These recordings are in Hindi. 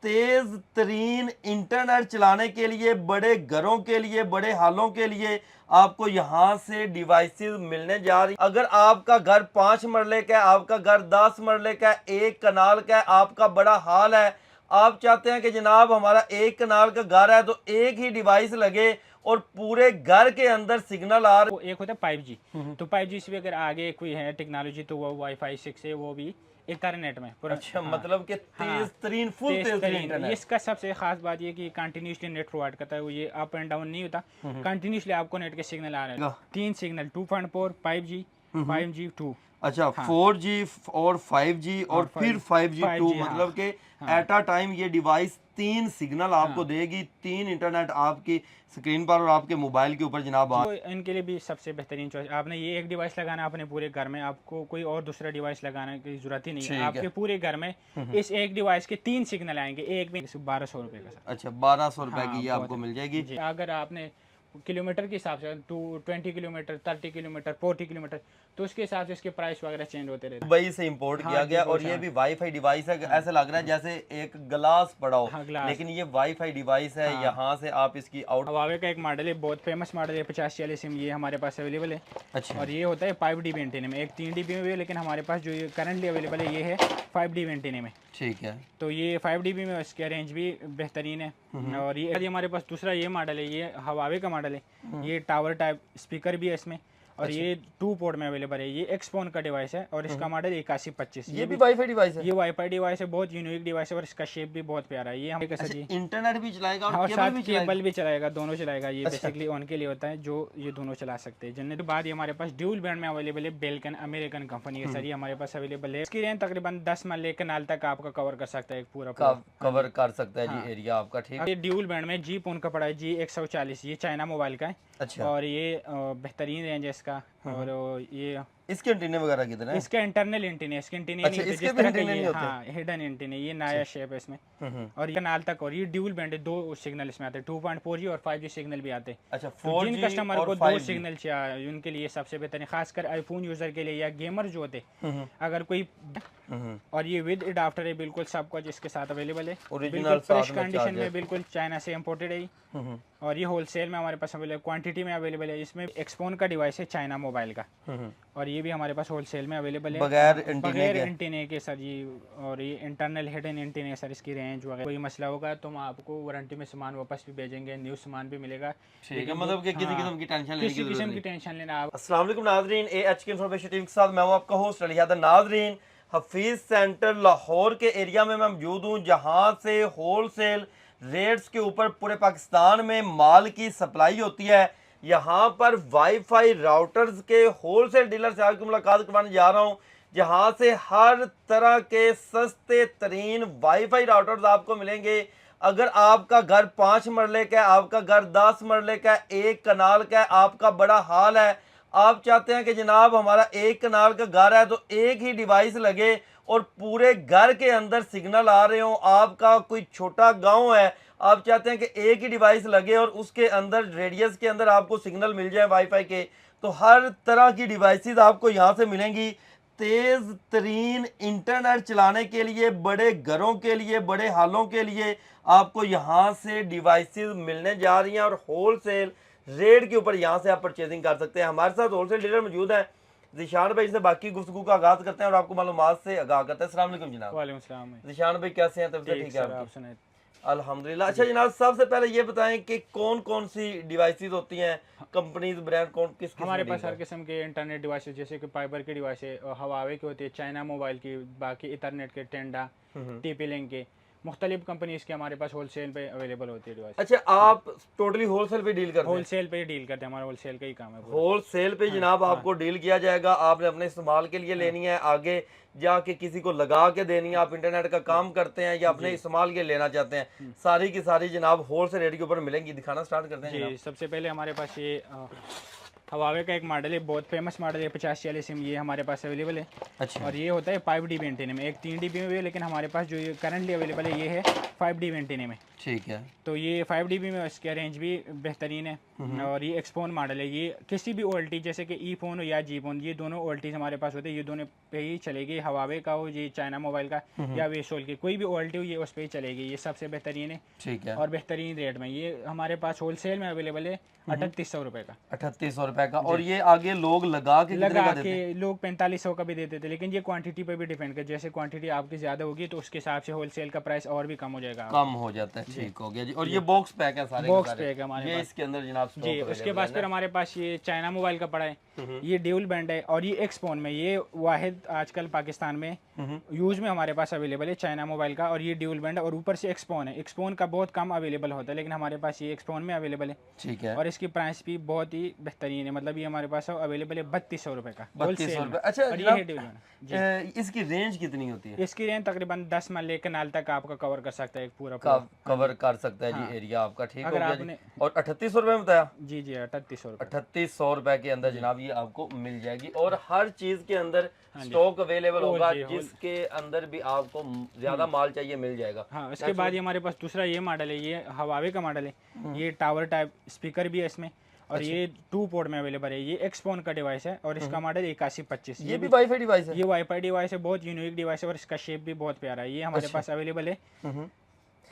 तेज तरीन इंटरनेट चलाने के लिए, बड़े घरों के लिए, बड़े हालों के लिए आपको यहाँ से डिवाइसेस मिलने जा रही। अगर आपका घर 5 मरले का है, आपका घर 10 मरले का है, 1 कनाल का है, आपका बड़ा हाल है, आप चाहते हैं कि जनाब हमारा 1 कनाल का घर है तो एक ही डिवाइस लगे और पूरे घर के अंदर सिग्नल आ रहे। एक होता है 5G, तो 5G से भी अगर आगे कोई है टेक्नोलॉजी तो वो वाईफाई 6 है, वो भी इथरनेट में पूरा। अच्छा, हाँ, मतलब कि तेज तरीन फुल तेज तरीन इंटरनेट। इसका सबसे खास बात ये कि कंटिन्यूसली नेट प्रोवाइड करता है, वो ये अप एंड डाउन नहीं होता, कंटिन्यूसली आपको नेट के सिग्नल आ रहे हैं। 3 सिग्नल 2.4 5G 5G 2। अच्छा, 4G और 5G और फिर 5G 2, मतलब कि एट अ टाइम ये डिवाइस 3 सिग्नल आपको देगी, 3 इंटरनेट आपकी स्क्रीन पर और आपके मोबाइल के ऊपर जनाब। तो इनके लिए भी सबसे बेहतरीन चॉइस, आपने ये एक डिवाइस लगाना अपने पूरे घर में, आपको कोई और दूसरा डिवाइस लगाने की जरूरत ही नहीं है। आपके पूरे घर में इस एक डिवाइस के 3 सिग्नल आएंगे, एक भी 1200 रुपए का। अच्छा, 1200 रुपए की ये आपको मिल जाएगी। अगर आपने किलोमीटर के हिसाब से 20 किलोमीटर 30 किलोमीटर 40 किलोमीटर, तो उसके हिसाब से इसके प्राइस वगैरह चेंज होते रहते हैं। दुबई से इंपोर्ट किया गया और ये भी वाईफाई डिवाइस है। ऐसा लग रहा है जैसे एक ग्लास पड़ा हो, लेकिन ये वाईफाई डिवाइस है। यहाँ से आप इसकी आउट। हवावे का एक मॉडल है, बहुत फेमस मॉडल है 5040 सिम, ये हमारे पास अवेलेबल है। अच्छा, और ये होता है 5 DB एंटीने में, एक 3 DB में भी है, लेकिन हमारे पास जो ये करंटली अवेलेबल है ये है 5 DB एंटीने में। ठीक है, तो ये 5 DB में इसका रेंज भी बेहतरीन है। और ये हमारे पास दूसरा ये मॉडल है, ये हवावे का मॉडल है, ये टावर टाइप स्पीकर भी है इसमें, और ये 2 पोर्ट में अवेलेबल है। ये एक्सपोन का डिवाइस है और इसका मॉडल 8125। ये भी वाईफाई डिवाइस है। ये वाईफाई डिवाइस है, बहुत यूनिक डिवाइस है और इसका शेप भी बहुत प्यारा है। ये हम इंटरनेट भी चलाएगा और साथ केबल भी चलाएगा, दोनों चलाएगा। ये बेसिकली उनके लिए होता है जो ये दोनों चला सकते हैं। जिनने के बाद ये हमारे पास ड्यूल बैंड में अवेलेबल है, बेल्कन अमेरिकन कंपनी है सर, ये हमारे पास अवेलेबल है। इसकी रेंज तकरीबन 10 मरले कनाल तक आपका कवर कर सकता है, एक पूरा कवर कर सकता है जी एरिया आपका। ठीक, ये ड्यूल बैंड में जी पोन का पड़ा है, G140, ये चाइना मोबाइल का है। अच्छा, और ये बेहतरीन रेंज है इसका। और ये इसके एंटीने वगैरह कितने हैं? इसके इंटरनल एंटीने, इसके एंटीने अच्छा, नहीं इसके जिस भी तरह एंटीने के नहीं ये, होते? हाँ, हिडन एंटीने, ये नया शेप है इसमें। और ये कनाल तक, और ये ड्यूल बैंड है, 2 सिग्नल इसमें आते हैं, 2.4G और 5G सिग्नल भी आते हैं। अच्छा, तो जिन 4G कस्टमर और को 2 5G सिग्नल चाहिए उनके लिए सबसे बेहतरीन, खासकर आईफोन यूजर के लिए या गेमर जो होते अगर कोई। और ये विद एडाप्टर है, बिल्कुल सब कुछ इसके साथ अवेलेबल है, बिल्कुल फ्रेश कंडीशन में, बिल्कुल चाइना से इम्पोर्टेड है। और ये होलसेल में हमारे पास अवेलेबल, क्वांटिटी में अवेलेबल है। इसमें एक्सपोन का डिवाइस है चाइना मोबाइल का, और ये भी हमारे पास होलसेल में अवेलेबल है बगैर एंटीने के सर जी। और ये इंटरनल हिडन एंटीने सर, इसकी रेंज वगैरह कोई मसला होगा तो हम आपको वारंटी में सामान वापस भी भेजेंगे, न्यू सामान भी मिलेगा। ठीक है, मतलब कि किसी किस्म की टेंशन लेने की जरूरत नहीं। किसी किस्म की टेंशन लेना आप। अस्सलाम वालेकुम नाज़रीन, AHK इन्फॉर्मेशन टीवी के साथ मैं हूं आपका होस्ट अली हैदर। नाज़रीन, हफीज़ सेंटर लाहौर के एरिया में मैं मौजूद हूं, जहां से होलसेल रेट्स के ऊपर पूरे पाकिस्तान में माल की सप्लाई होती है। यहाँ पर वाईफाई राउटर्स के होलसेल डीलर से आपकी मुलाकात करवाने जा रहा हूँ, जहाँ से हर तरह के सस्ते तरीन वाईफाई राउटर्स आपको मिलेंगे। अगर आपका घर 5 मरले का है, आपका घर 10 मरले का है, 1 कनाल का है, आपका बड़ा हाल है, आप चाहते हैं कि जनाब हमारा 1 कनाल का घर है तो एक ही डिवाइस लगे और पूरे घर के अंदर सिग्नल आ रहे हो, आपका कोई छोटा गांव है, आप चाहते हैं कि एक ही डिवाइस लगे और उसके अंदर रेडियस के अंदर आपको सिग्नल मिल जाए वाईफाई के, तो हर तरह की डिवाइसेस आपको यहाँ से मिलेंगी। तेज तरीन इंटरनेट चलाने के लिए, बड़े घरों के लिए, बड़े हालों के लिए आपको यहाँ से डिवाइसेस मिलने जा रही हैं और होलसेल रेट के ऊपर यहाँ से आप परचेजिंग कर सकते हैं। हमारे साथ होलसेल डीलर मौजूद हैं ज़ीशान भाई, से बाकी गुफ्तगू का आगाज़ करते हैं और आपको मालूमात से आगाह करते हैं। अस्सलाम वालेकुम जनाब। वालेकुम सलाम। ज़ीशान भाई कैसे हैं? तब से ठीक है आप सुनाए? अल्हम्दुलिल्लाह। अच्छा जनाब, सबसे पहले ये बताएं कि कौन कौन सी डिवाइसेस होती हैं, कंपनीज, ब्रांड, कौन किस हमारे पास हर किस्म के इंटरनेट डिवाइसेस, जैसे कि फाइबर की डिवाइस है, हवावे की होती है, चाइना मोबाइल की, बाकी इथरनेट के, टेंडा, TP लिंक के, मुख्तलिफ कंपनीज के हमारे पास होलसेल पे अवेलेबल होती है डिवाइस। अच्छा, आप टोटली होलसेल पे डील करते हैं? होलसेल पे डील करते हैं, हमारा होलसेल का ही काम है। होलसेल पे जनाब आपको डील किया जाएगा, आपने अपने इस्तेमाल के लिए लेनी है, आगे जाके किसी को लगा के देनी है, आप इंटरनेट का काम करते हैं या अपने इस्तेमाल के लेना चाहते हैं, सारी की सारी जनाब होलसेल रेट के ऊपर मिलेंगी। दिखाना स्टार्ट करते हैं जी। सबसे पहले हमारे पास ये हवावे का एक मॉडल है, बहुत फेमस मॉडल है 5040 सिम, ये हमारे पास अवेलेबल है। अच्छा, और ये होता है 5 DB एंटीने में, एक 3 DB में भी है, लेकिन हमारे पास जो ये करंटली अवेलेबल है ये है 5 DB एंटीने में। ठीक है, तो ये 5 DB में इसका रेंज भी बेहतरीन है। और ये एक्सपोन मॉडल है। ये किसी भी ओल्टी जैसे कि ई फोन या जी फोन, ये दोनों ओल्टीज हमारे पास होते हैं, ये दोनों पे ही चलेगी। हवावे का हो, ये चाइना मोबाइल का या वेसोल की कोई भी ओल्टी हो, ये उस पर ही चलेगी। ये सबसे बेहतरीन है, ठीक है, और बेहतरीन रेट में। ये हमारे पास होलसेल में अवेलेबल है 3800 रुपये का। 3800 रुपए का। और ये आगे लोग लगा के कितने का देते हैं? लोग 4500 का भी देते थे, लेकिन ये क्वांटिटी पे भी डिपेंड कर, जैसे क्वांटिटी आपकी ज्यादा होगी तो उसके हिसाब से होलसेल का प्राइस और भी कम हो जाएगा, कम हो जाता है। ठीक हो गया जी। और ये बॉक्स पैक है सारे बॉक्स पैक है हमारे ये पास इसके अंदर जनाब जी। स्टॉक उसके बाद फिर हमारे पास ये चाइना मोबाइल का पड़ा है, ये ड्यूल बैंड है, और ये एक्सपोन में, ये वाहिद आजकल पाकिस्तान में यूज में हमारे पास अवेलेबल है चाइना मोबाइल का। और ये ड्यूल बैंड और ऊपर से एक्सपोन है। एक्सपोन का बहुत कम अवेलेबल होता है, लेकिन हमारे पास ये एक्सपोन में अवेलेबल है। ठीक है, और इसकी प्राइस भी बहुत ही बेहतरीन है, मतलब ये हमारे पास अवेलेबल है 3200 रुपए का। 3200 रुपए। अच्छा और ये है ड्यूल बैंड। इसकी रेंज कितनी होती है? इसकी रेंज तकरीबन 10 मल्ले कनाल तक आपका कवर कर सकता है, एक पूरा कवर कर सकता है जी एरिया आपका। ठीक हो अगर गया आपने जी। और 3800 रुपए में बताया? जी 3800 रुपए। 3800 रुपए के अंदर जनाब ये आपको मिल जाएगी। और हर चीज के अंदर स्टॉक अवेलेबल होगा, जिसके अंदर भी आपको ज्यादा माल चाहिए मिल जाएगा। हाँ, उसके बाद ये हमारे पास दूसरा ये मॉडल है, ये हवावे का मॉडल है। ये टावर टाइप स्पीकर भी है इसमें, और ये 2 पोर्ट में अवेलेबल है। ये एक्सपोन का डिवाइस है, और इसका मॉडल 8125। ये भी वाईफाई डिवाइस है? ये वाईफाई डिवाइस है, बहुत यूनिक डिवाइस है, और इसका शेप भी बहुत प्यारा है। ये हमारे पास अवेलेबल है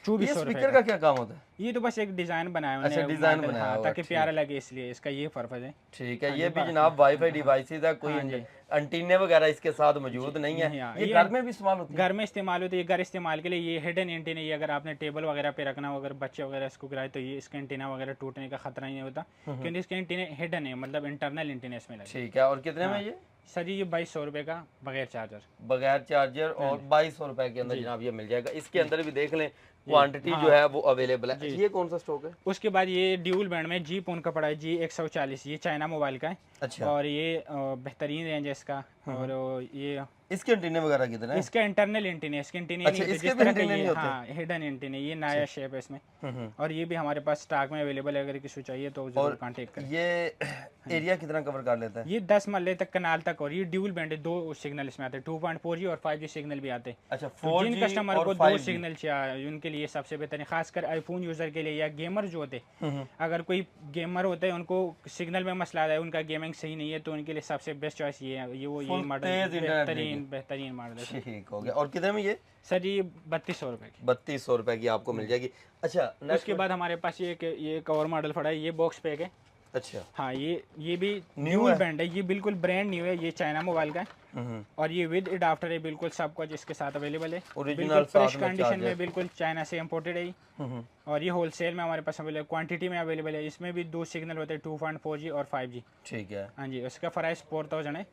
2400 रुपए स्पीकर का क्या काम होता है? ये तो बस एक डिजाइन बनाया उन्होंने, अच्छा, डिजाइन बनाया हुआ, ताकि प्यारा लगे, इसलिए इसका ये पर्पज है। ठीक है, ये भी जनाब वाईफाई डिवाइसेस है, कोई एंटीने वगैरह इसके साथ मौजूद नहीं है। ये घर में भी इस्तेमाल होती है? घर में इस्तेमाल होती है, घर इस्तेमाल के लिए। ये हिडन एंटीना, ये अगर आपने टेबल वगैरह पे रखना हो, अगर बच्चे वगैरह इसको गिराए, तो ये इसका एंटीना वगैरह टूटने का खतरा नहीं होता, क्योंकि इसके एंटीने हिडन है, मतलब इंटरनल एंटीना इसमें लगे। ठीक है। और कितने में ये? सर जी ये 2200 रुपए का बगैर चार्जर। बगैर चार्जर और 2200 रुपए के अंदर जनाब ये मिल जाएगा। इसके अंदर भी देख लें क्वांटिटी जो है वो अवेलेबल है। ये कौन सा स्टॉक है? उसके बाद ये ड्यूल बैंड में जी फोन का पड़ा है, G140, ये चाइना मोबाइल का है। अच्छा। और ये बेहतरीन रेंज है इसका। और ये इसके एंटीने वगैरह कितने हैं? इसका इंटरनल एंटीना, इसके एंटीने अच्छा, इसके भी एंटीने नहीं होते? हाँ, हिडन एंटीना, ये नया शेप है इसमें। और ये भी हमारे पास स्टॉक में अवेलेबल है, अगर किसी को चाहिए तो जरूर कांटेक्ट करें। ये एरिया कितना कवर कर लेता है? ये 10 मल्ले तक कनाल तक। और ये ड्यूल बैंड है, 2 सिग्नल इसमें आते हैं, 2.4G और 5G सिग्नल भी आते हैं। अच्छा, तो जिन कस्टमर को 2 सिग्नल चाहिए उनके लिए सबसे बेहतर, खासकर आईफोन यूजर के लिए या गेमर जो होते हैं, अगर कोई गेमर होते हैं उनको सिग्नल में मसला है, उनका गेमिंग सही नहीं है, तो उनके लिए सबसे बेस्ट चॉइस ये है। ये मॉडल बेहतरीन मॉडल है। ठीक हो गया। और कितने में ये? सर ये 3200 रुपए की। 3200 रुपए की आपको मिल जाएगी। अच्छा, उसके बाद हमारे पास ये एक और मॉडल पड़ा है, ये बॉक्स पैक है। अच्छा। हाँ, ये भी न्यू बैंड है, ये बिल्कुल ब्रांड न्यू है, ये चाइना मोबाइल का है। और ये विद अडाप्टर है, बिल्कुल सब कुछ इसके साथ अवेलेबल है, ओरिजिनल फ्रेश कंडीशन में, बिल्कुल चाइना से इंपोर्टेड है। और ये होलसेल में हमारे पास अवेलेबल, क्वांटिटी में अवेलेबल है। इसमें भी 2 सिग्नल होते हैं, 2.4G और 5G। ठीक है। हाँ जी, उसका प्राइस 4000 है,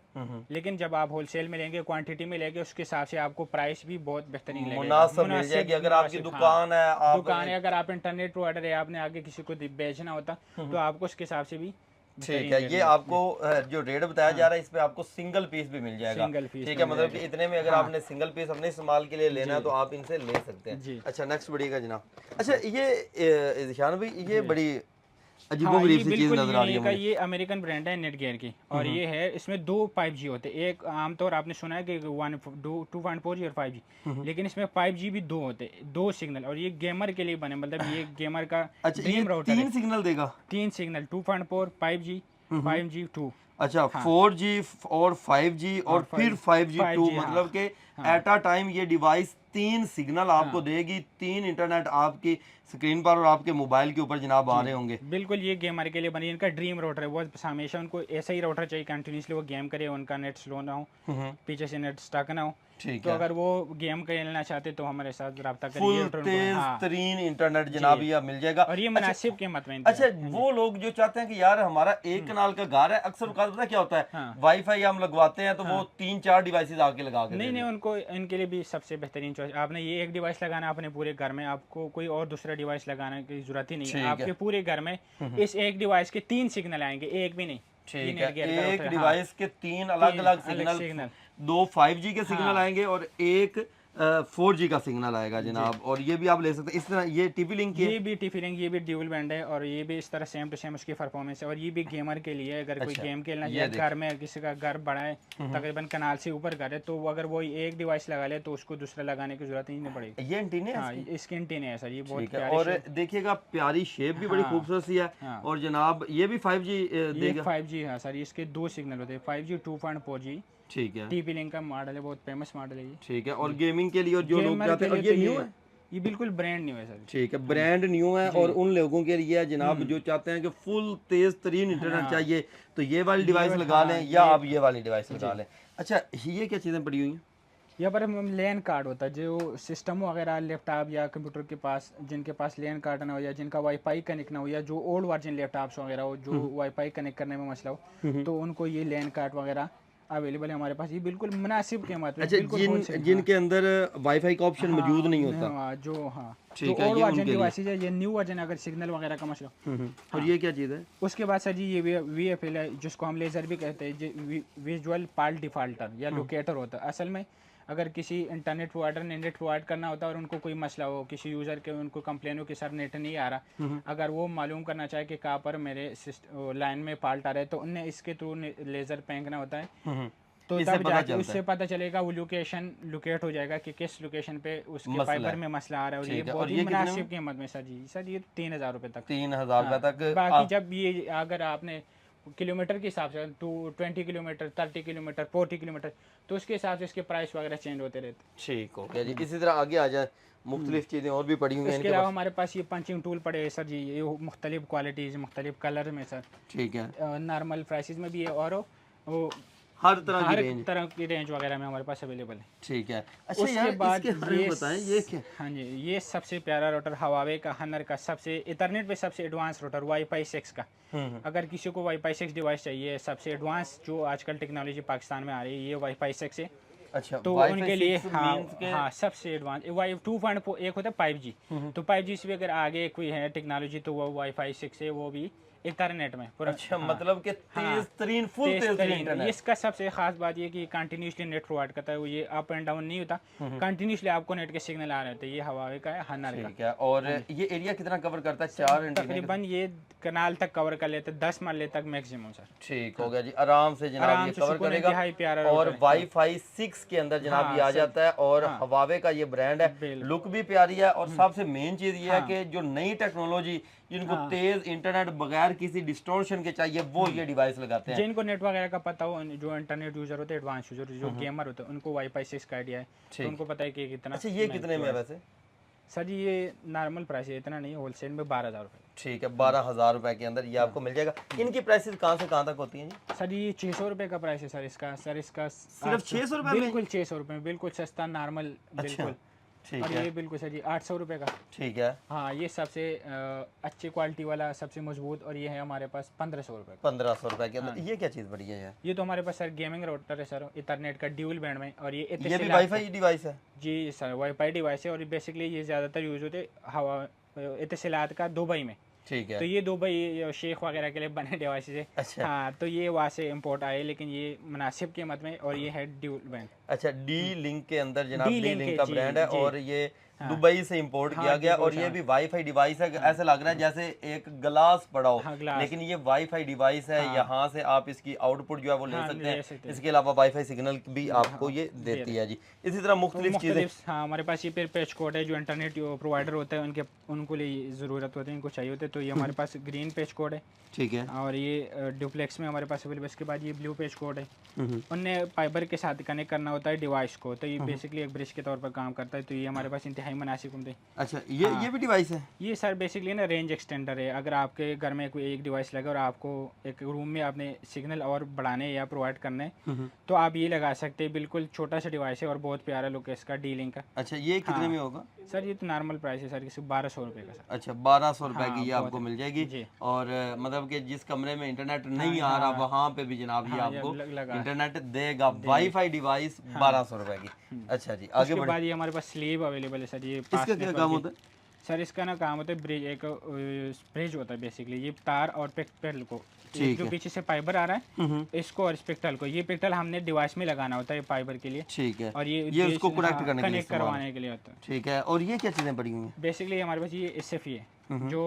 लेकिन जब आप होलसेल में लेंगे, क्वांटिटी में लेंगे, उसके हिसाब से आपको प्राइस भी बहुत बेहतरीन लगेगा, मुनासिब मिल जाएगी। अगर आपकी दुकान है, दुकान है, अगर आप इंटरनेट प्रोवाइडर है, आपने आगे किसी को बेचना होता तो आपको उसके हिसाब से भी। ठीक है। ये आपको जो रेट बताया जा रहा है, इस पे आपको सिंगल पीस भी मिल जाएगा। ठीक है, मतलब कि इतने में अगर आपने सिंगल पीस अपने इस्तेमाल के लिए लेना है तो आप इनसे ले सकते हैं। अच्छा, नेक्स्ट बढ़िएगा जनाब। अच्छा, ये ईशान भाई, ये बड़ी अजीबोगरीब सी चीज नजर आ रही है मुझे। ये अमेरिकन ब्रांड है नेटगियर की, और ये है, इसमें 2 5G होते हैं। एक आमतौर आपने सुना है कि 2.4G और 5G, लेकिन इसमें 5G भी 2 होते हैं, 2 सिग्नल। और ये गेमर के लिए बने, मतलब ये गेमर का ड्रीम राउटर है। 3 सिग्नल देगा? 3 सिग्नल, 2.4, 5G, 5G 2। अच्छा, 4G और 5G और फिर 5G 2, मतलब कि एट अ टाइम ये डिवाइस 3 सिग्नल आपको देगी, 3 इंटरनेट आपकी स्क्रीन पर और आपके मोबाइल के ऊपर जनाब आ रहे होंगे। बिल्कुल, ये गेमर के लिए बनी, इनका ड्रीम राउटर है। वो हमेशा उनको ऐसा ही राउटर चाहिए, कंटिन्यूसली वो गेम करे, उनका नेट स्लो ना हो, पीछे से नेट स्टक ना हो। ठीक तो है। अगर वो गेम खेलना चाहते तो हमारे साथ रब्ता करिए। फुल तेज तरीन इंटरनेट जनाब ये मिल जाएगा, और ये मुनासिब कीमत में। अच्छा, वो लोग जो चाहते हैं कि यार हमारा एक कनाल का घर है, अक्सर औकात पता क्या होता है, वाईफाई हम लगवाते हैं तो वो 3-4 डिवाइसेस आके लगा के नहीं, उनको इनके लिए भी सबसे बेहतरीन चॉइस। आपने ये एक डिवाइस लगाना अपने पूरे घर में, आपको कोई और दूसरा डिवाइस लगाने की जरूरत ही नहीं है। आपके पूरे घर में इस एक डिवाइस के 3 सिग्नल आएंगे, एक भी नहीं। ठीक है, एक डिवाइस के 3 अलग अलग सिग्नल, 2 5G के सिग्नल आएंगे और एक 4G का सिग्नल आएगा जनाब, और ये भी आप ले सकते हैं इस तरह। ये टीपी लिंक ये भी टीपी लिंक, ये भी ड्यूल बैंड है, और ये भी इस तरह सेम टू सेम उसकी परफॉर्मेंस है। और ये भी गेमर के लिए, अगर कोई गेम खेलना या घर में किसी का घर बड़ा है, तकरीबन कनाल से ऊपर घर है, तो अगर वो एक डिवाइस लगा ले तो उसको दूसरा लगाने की जरूरत ही नहीं पड़ेगी। ये एंटीने हाँ, इसकी एंटीने है सर, ये बहुत ठीक है। और देखिएगा प्यारी शेप भी बड़ी खूबसूरत सी है। और जनाब ये भी 5G देगा। 5G है सर, इसके 2 सिग्नल होते हैं, 5G 2.4G। ठीक है। टीपी लिंक का मॉडल है, बहुत फेमस मॉडल है ये। ठीक है। और गेमिंग के लिए और जो लोग चाहते हैं, और ये न्यू है, ये बिल्कुल ब्रांड न्यू है सर। ठीक है, ब्रांड न्यू है। और उन लोगों के लिए जनाब जो चाहते हैं कि फुल तेज तरीन इंटरनेट चाहिए, तो ये वाली डिवाइस लगा लें, या आप ये वाली डिवाइस लगा लें। अच्छा, ये क्या चीज़ें पड़ी हुई हैं? यहाँ पर हम लैन कार्ड होता है, जो सिस्टम वगैरह लैपटॉप या कंप्यूटर के पास, जिनके पास लैन कार्ड ना हो, या जिनका वाईफाई कनेक्ट ना हो, या जो ओल्ड वर्जन लैपटॉप्स वगैरह हो, जो वाईफाई कनेक्ट करने में मसला हो, तो उनको ये लैन कार्ड वगैरह अवेलेबल है हमारे पास। ये बिल्कुल मुनासिब कीमत में। अच्छा, जिनके अंदर वाईफाई का ऑप्शन मौजूद नहीं होता, जो जो ठीक है, ओल्ड ये वर्जन उनके डिवाइसेज है, ये न्यू वर्जन अगर सिग्नल वगैरह का मसला हो। और ये क्या चीज़ है? उसके बाद सर जी ये VFL है, जिसको हम लेज़र भी कहते हैं, विजुअल पार्ट डिफॉल्टर या लोकेटर होता है। असल में अगर किसी इंटरनेट प्रोवाइडर ने नेट प्रोवाइड करना होता है और उनको कोई मसला हो, किसी यूज़र के उनको कंप्लेन हो कि सर नेट नहीं आ रहा, अगर वो मालूम करना चाहे कि कहाँ पर मेरे लाइन में फॉल्ट आ रहा है, तो उन्हें इसके थ्रू लेज़र फेंकना होता है। तो तब जाके उससे पता चलेगा, वो लोकेशन लोकेट हो जाएगा कि किस लोकेशन पे उसके फाइबर में मसला आ रहा है। और ये बहुत ही मुनासिब कीमत में सर जी। सर ये 3000 रुपये तक, 3000 रुपये तक। बाकी जब ये अगर आपने किलोमीटर के हिसाब से 20 किलोमीटर, 30 किलोमीटर, 40 किलोमीटर, तो उसके हिसाब से इसके प्राइस वगैरह चेंज होते रहते हैं। ठीक हो गया जी। इसी तरह आगे आ जाए, मुख्तलिफ चीज़ें और भी पड़ी हुई हैं। इसके अलावा हमारे पास ये पंचिंग टूल पड़े हैं सर जी, ये मुख्तलिफ क्वालिटीज़, मुख्तलिफ कलर में सर। ठीक है। नॉर्मल प्राइसेस में भी है, और वो हर तरह की रेंज वगैरह में हमारे पास अवेलेबल है। ठीक है। अच्छा उसके यार, बाद इसके बारे में बताएं, ये क्या? हाँ जी, ये सबसे प्यारा राउटर हवावे का, हनर का, सबसे इथरनेट पे सबसे एडवांस राउटर, वाईफाई 6 का। अगर किसी को वाईफाई 6 डिवाइस चाहिए, सबसे एडवांस जो आजकल टेक्नोलॉजी पाकिस्तान में आ रही है, ये वाईफाई 6 है। अच्छा, तो उनके लिए हाँ सबसे एडवांस 2.4 एक होता है 5G। तो 5G से भी अगर आगे कोई है टेक्नोलॉजी, तो वो वाईफाई 6 है, वो भी इथरनेट में पूरा। अच्छा, मतलब कि तेज तरीन, फुल तेज तरीन इंटरनेट। इसका सबसे खास बात ये कि कंटिन्यूसली नेट प्रोवाइड करता है, ये अप एंड डाउन नहीं होता, कंटिन्यूसली आपको नेट के सिग्नल आ रहे होते हैं। ये हवावे का है, हनर का। ठीक है। और ये एरिया कितना कवर करता है? 4 तकरीबन ये कनाल तक कवर कर लेते हैं, 10 मरले तक मैक्सिमम सर। ठीक हो गया जी, आराम से जनाब ये कवर करेगा। और वाईफाई 6 के अंदर जनाब ये आ जाता है। और हवावे का ये ब्रांड है, लुक भी प्यारी है। और सबसे मेन चीज ये है कि जो नई टेक्नोलॉजी, जिनको तेज इंटरनेट बगैर किसी डिस्टॉर्शन के चाहिए, वो ये डिवाइस लगाते हैं। जिनको नेट वगैरह का पता हो, जो इंटरनेट यूजर होते हैं, एडवांस यूजर, जो गेमर होते हैं, उनको वाईफाई 6 का आइडिया है, तो उनको पता है कि कितना। अच्छा, ये कितने में है वैसे? सर जी ये नॉर्मल प्राइस है, इतना नहीं, होलसेल में 12,000 रुपये। ठीक है, 12,000 रुपए के अंदर ये आपको मिल जाएगा। इनकी प्राइसेस कहाँ से कहाँ तक होती हैं जी? सर ये 600 रुपये का प्राइस है सर इसका। सिर्फ 600 रुपये में? बिल्कुल 600 रुपये में, बिल्कुल सस्ता, नॉर्मल, बिल्कुल। ठीक और है। ये बिल्कुल सर जी 800 रुपये का। ठीक है। हाँ, ये सबसे अच्छी क्वालिटी वाला, सबसे मजबूत, और ये है हमारे पास 1500 रुपये का। 1500 रुपए के अंदर। ये क्या चीज़ बड़ी है यार? ये तो हमारे पास सर गेमिंग राउटर है सर, इथरनेट का ड्यूल बैंड में। और ये भी वाईफाई डिवाइस है? जी सर, वाईफाई डिवाइस है। और बेसिकली ये ज़्यादातर यूज़ होते हवा इत्तेलात का दुबई में। ठीक है। तो ये दुबई शेख वगैरह के लिए बने डिवाइस है। अच्छा। हाँ, तो ये वहाँ से इम्पोर्ट आए, लेकिन ये मुनासिब कीमत में। और ये है ड्यूल बैंड। अच्छा, डी लिंक के अंदर जनाब, डी लिंक का ब्रांड है। और ये दुबई से इंपोर्ट किया गया। और ये भी वाईफाई डिवाइस है। ऐसा लग रहा है जैसे एक ग्लास पड़ा हो, लेकिन ये वाईफाई डिवाइस है। यहाँ से आप इसकी आउटपुट जो है वो ले सकते हैं। इसके अलावा वाईफाई सिग्नल भी आपको ये देती है जी। इसी तरह मुख्तलिफ चीज़ें। हाँ, हमारे पास ये पेज कोड है, जो इंटरनेट प्रोवाइडर होते हैं उनको लिए ज़रूरत होती है, इनको चाहिए होते हैं। तो ये हमारे पास ग्रीन पेज कोड है। ठीक है। और ये डुप्लेक्स में हमारे पास अवेलेबल। इसके बाद ये ब्लू पेज कोड है। उनने फाइबर के साथ कनेक्ट करना होता है डिवाइस को, तो ये बेसिकली एक ब्रिज के तौर पर काम करता है। तो ये हमारे पास इंतहाई मुनासिब होते हैं। अच्छा, ये भी डिवाइस है? ये सर बेसिकली ना रेंज एक्सटेंडर है। अगर आपके घर में कोई एक डिवाइस लगे और आपको एक रूम में आपने सिग्नल और बढ़ाने या प्रोवाइड करने, तो आप ये लगा सकते हैं। बिल्कुल छोटा सा डिवाइस है और बहुत प्यारा लुक है इसका, डी लिंक का। अच्छा, ये कितने में होगा सर? ये तो नॉर्मल प्राइस है सर, सिर्फ 1200 रुपये का सर। अच्छा, 1200 रुपए की ये आपको मिल जाएगी। और मतलब कि जिस कमरे में इंटरनेट नहीं आ रहा, वहाँ पे भी जनाब ये आपको इंटरनेट देगा। वाईफाई डिवाइस 1200 रुपए की। अच्छा जी, आगे बढ़िए। बाद ये हमारे पास स्लीव अवेलेबल है सर। ये इसका क्या काम होता है? सर इसका ना काम होता है ब्रिज, एक ब्रिज होता है बेसिकली, ये तार और पेक्टल को, जो पीछे से फाइबर आ रहा है इसको और इस पेक्टल को, ये पेक्टल हमने डिवाइस में लगाना होता है फाइबर के लिए। ठीक है। और ये उसको कनेक्ट करवाने के लिए होता है। ठीक है। और ये क्या चीज़ें पड़ी हुई हैं? बेसिकली हमारे पास ये SFE है जो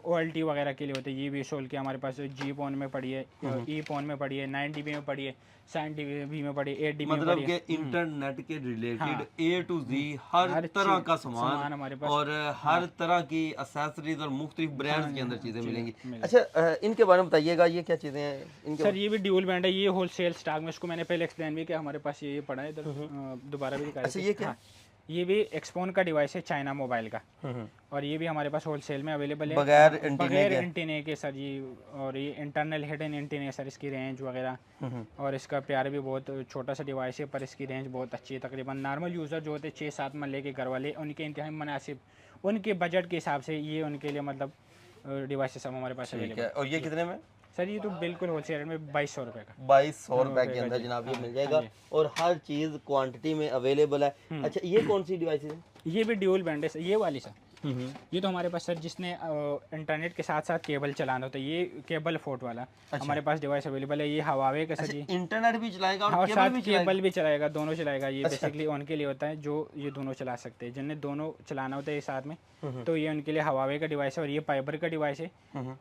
OLT वगैरह के लिए होते हैं। ये भी सोल के हमारे पास G फोन में पड़ी है, E फोन में पड़ी है, 9 dB में पड़ी है, 7 dB में पड़ी है, 8 dB में मतलब पड़ी है। कि इंटरनेट के रिलेटेड A to Z हर तरह का सामान हमारे पास, और हर तरह की एक्सेसरीज और मुख्तलिफ ब्रांड्स के अंदर चीज़ें मिलेंगी। अच्छा, इनके बारे में बताइएगा, ये क्या चीज़ें हैं इनके? सर ये भी ड्यूल बैंड है, ये होलसेल स्टॉक में, इसको मैंने पहले एक्सप्लेन भी किया, हमारे पास ये पड़ा है इधर, दोबारा भी दिखाया। अच्छा, ये क्या? ये भी एक्सपोन का डिवाइस है, चाइना मोबाइल का, और ये भी हमारे पास होलसेल में अवेलेबल है बगैर एंटीने के सर जी। और ये इंटरनल हिडन एंटीने सर, इसकी रेंज वगैरह, और इसका प्यार भी बहुत छोटा सा डिवाइस है पर इसकी रेंज बहुत अच्छी है। तकरीबन नॉर्मल यूज़र जो होते 6-7 मल्ले के घर वाले, उनके इंतहाई मुनासिब, उनके बजट के हिसाब से ये उनके लिए मतलब डिवाइसेस सब हमारे पास अवेलेबल है। और ये कितने में? सर ये तो बिल्कुल होलसेल में 2200 रुपये का, 2200 रुपए के अंदर जनाब ये मिल जाएगा और हर चीज़ क्वांटिटी में अवेलेबल है। अच्छा, ये कौन सी डिवाइस है? ये भी ड्यूल बैंड है, ये वाली सर। ये तो हमारे पास सर जिसने इंटरनेट के साथ साथ केबल चलाना होता है, ये केबल फोर्ट वाला हमारे पास डिवाइस अवेलेबल है। ये हवावे का सर जी, इंटरनेट भी चलाएगा और केबल भी चलाएगा, दोनों चलाएगा। ये बेसिकली उनके लिए होता है जो ये दोनों चला सकते हैं, जिन्हें दोनों चलाना होता है साथ में, तो ये उनके लिए हवावे का डिवाइस है। और ये फाइबर का डिवाइस है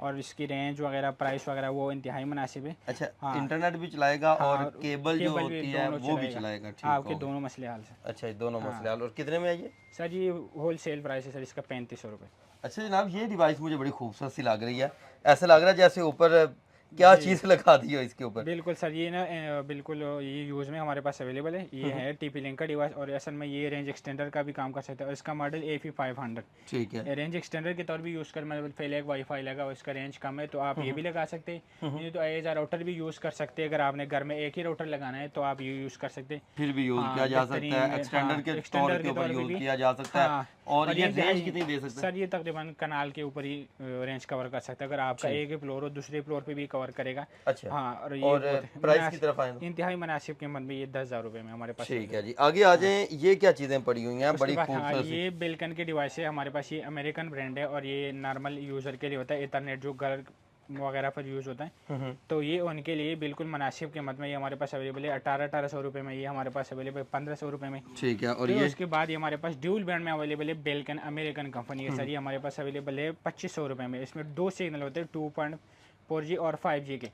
और इसकी रेंज वगैरह प्राइस वगैरह वो इंतहाई मुनासिब है। अच्छा, इंटरनेट भी चलाएगा और केबल जो होती है वो भी चलाएगा। ठीक है, आपके दोनों मसले हाल से। अच्छा, दोनों मसले हाल। और कितने में है ये? सर ये होलसेल प्राइस है सर इसका 3500 रुपये। अच्छा जनाब, ये डिवाइस मुझे बड़ी खूबसूरत सी लग रही है, ऐसा लग रहा है जैसे ऊपर क्या चीज़ लगा दी हो इसके ऊपर। बिल्कुल सर, ये ना बिल्कुल ये यूज़ में हमारे पास अवेलेबल है। ये है TP-Link का डिवाइस और असल में ये रेंज एक्सटेंडर का भी काम कर सकता है और इसका मॉडल AP500। ठीक है। रेंज एक्सटेंडर के तौर भी यूज़ कर, मतलब पहले एक वाईफाई लगा और इसका रेंज कम है तो आप ये भी लगा सकते हैं। ये तो एज राउटर भी यूज़ कर सकते हैं, अगर आपने घर में एक ही राउटर लगाना है तो आप ये यूज़ कर सकते हैं, फिर भी यूज़ किया जा सकता है, एक्सटेंडर के तौर के ऊपर यूज़ किया जा सकता है। और ये रेंज कितनी दे सकते हैं? सर ये तकरीबन कनाल के ऊपर ही रेंज कवर कर सकता है, अगर आपका एक ही फ्लोर हो दूसरे फ्लोर पे भी कवर करेगा। अच्छा, हाँ। और प्राइस की तरफ आए इंतहाई मुनासिब कीमत में ये 10,000 रुपये में हमारे पास। ठीक है जी, आगे आ जाएं। ये क्या चीज़ें पड़ी हुई हैं बड़ी खूबसूरत? ये बेल्कन के डिवाइस है हमारे पास, ये अमेरिकन ब्रांड है और ये नॉर्मल यूज़र के लिए होता है, इथरनेट जो घर वगैरह पर यूज़ होता है तो ये उनके लिए बिल्कुल मुनासिब कीमत में ये हमारे पास अवेलेबल है। 1800 रुपये में ये हमारे पास अवेलेबल है, 1500 रुपये में। ठीक है। और तो ये उसके बाद ये हमारे पास ड्यूल बैंड में अवेलेबल है, बेल्कन अमेरिकन कंपनी है सर, ये हमारे पास अवेलेबल है 2500 रुपये में। इसमें 2 सिग्नल होते हैं, 2.4G और 5G के।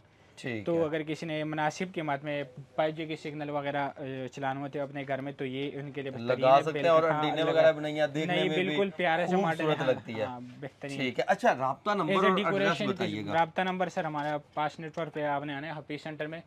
तो अगर किसी ने मुनासिब कीमत में 5G के सिग्नल वगैरह चलाने होते हैं अपने घर में तो ये उनके लिए लगा सकते हैं। और एंटीना वगैरह भी नहीं है, देखने में बिल्कुल प्यारे से मॉडल लगती है। बेहतरीन। ठीक है। अच्छा, राब्ता नंबर और एड्रेस बताइएगा। राब्ता नंबर सर हमारा पास नेटवर्क पे आपने आना है हफीज सेंटर में,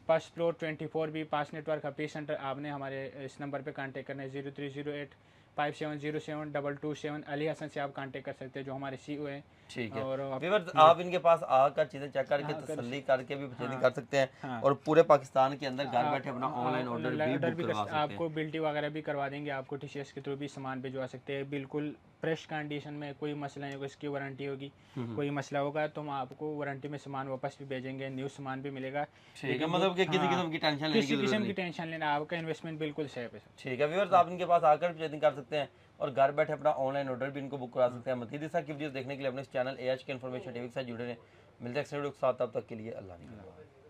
फर्स्ट फ्लोर 24B, पास नेटवर्क हफीज सेंटर। आपने हमारे इस नंबर पे कांटेक्ट करना है 0308 5707 अली हसन से आप कांटेक्ट कर सकते हैं जो हमारे CEO है। ठीक है। और आप इनके पास आकर चीज़ें चेक करके तसल्ली करके भी परचेजिंग कर सकते हैं और पूरे पाकिस्तान के अंदर घर बैठे अपना ऑनलाइन ऑर्डर भी बुक करवा सकते हैं। आपको बिल्टी वगैरह भी करवा देंगे, आपको TCS के थ्रू भी सामान भिजवा सकते हैं, बिल्कुल फ्रेश कंडीशन में, कोई मसला नहीं होगा, इसकी वारंटी होगी। कोई मसला होगा तो हम आपको वारंटी में सामान वापस भी भेजेंगे, न्यू सामान भी मिलेगा। ठीक है, मतलब कि किसी किस्म की टेंशन लेने की जरूरत नहीं, किसी किस्म की टेंशन लेना, आपका इन्वेस्टमेंट बिल्कुल सेफ है। ठीक है व्यूअर्स, आप इनके पास आकर परचेजिंग कर सकते हैं और घर बैठे अपना ऑनलाइन ऑर्डर भी इनको बुक करा सकते हैं। मज़ीद इस तरह की वीडियोस देखने के लिए अपने इस चैनल AHK इन्फॉर्मेशन टीवी के साथ जुड़े रहें। मिलते हैं नेक्स्ट वीडियो के साथ, तब तक के लिए अल्लाह हाफ़िज़।